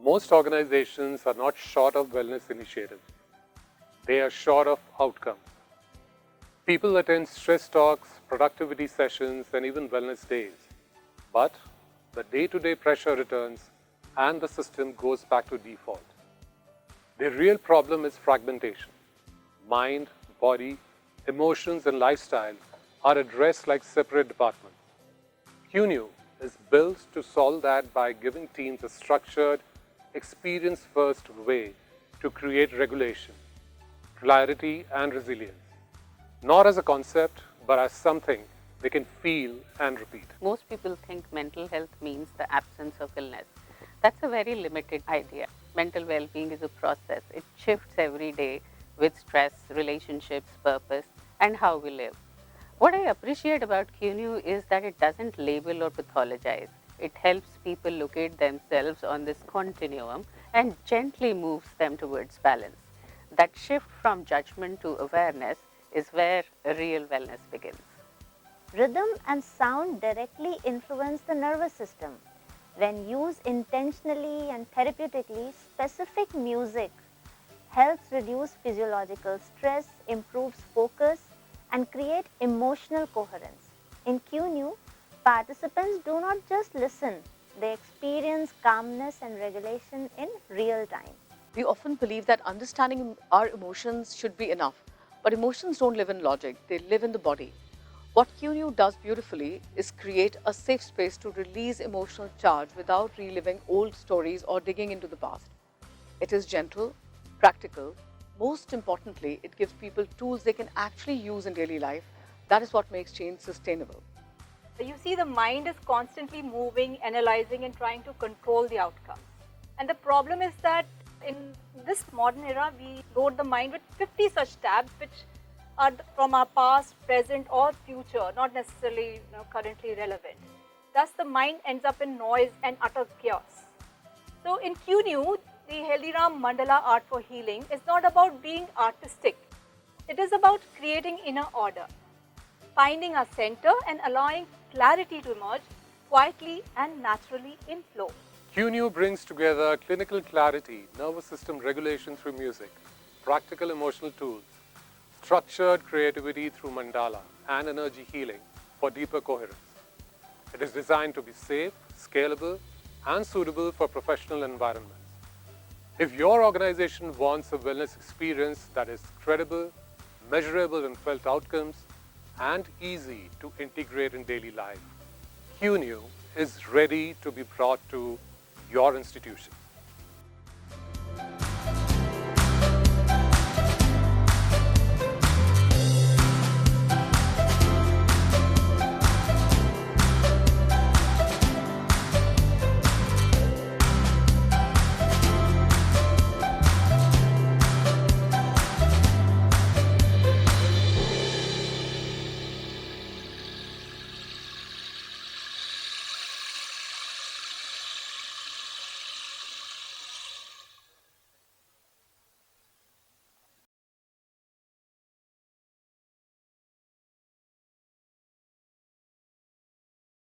Most organizations are not short of wellness initiatives. They are short of outcomes. People attend stress talks, productivity sessions, and even wellness days. But the day-to-day pressure returns and the system goes back to default. The real problem is fragmentation. Mind, body, emotions, and lifestyle are addressed like separate departments. QuNeu is built to solve that by giving teams a structured, experience-first way to create regulation, clarity, and resilience. Not as a concept, but as something they can feel and repeat. Most people think mental health means the absence of illness. That's a very limited idea. Mental well-being is a process. It shifts every day with stress, relationships, purpose, and how we live. What I appreciate about QuNeu is that it doesn't label or pathologize. It helps people locate themselves on this continuum and gently moves them towards balance. That shift from judgment to awareness is where real wellness begins. Rhythm and sound directly influence the nervous system. When used intentionally and therapeutically, specific music helps reduce physiological stress, improves focus, and create emotional coherence. In QuNeu, participants do not just listen, they experience calmness and regulation in real time. We often believe that understanding our emotions should be enough, but emotions don't live in logic, they live in the body. What QuNeu does beautifully is create a safe space to release emotional charge without reliving old stories or digging into the past. It is gentle, practical. Most importantly, it gives people tools they can actually use in daily life. That is what makes change sustainable. You see, the mind is constantly moving, analyzing, and trying to control the outcomes. And the problem is that in this modern era, we load the mind with 50 such tabs, which are from our past, present, or future, not necessarily currently relevant. Thus, the mind ends up in noise and utter chaos. So, in QuNeu, the Haldiram Mandala Art for Healing is not about being artistic. It is about creating inner order, finding our center and allowing clarity to emerge quietly and naturally in flow. QuNeu brings together clinical clarity, nervous system regulation through music, practical emotional tools, structured creativity through mandala, and energy healing for deeper coherence. It is designed to be safe, scalable, and suitable for professional environments. If your organization wants a wellness experience that is credible, measurable in felt outcomes, and easy to integrate in daily life, QuNeu is ready to be brought to your institution.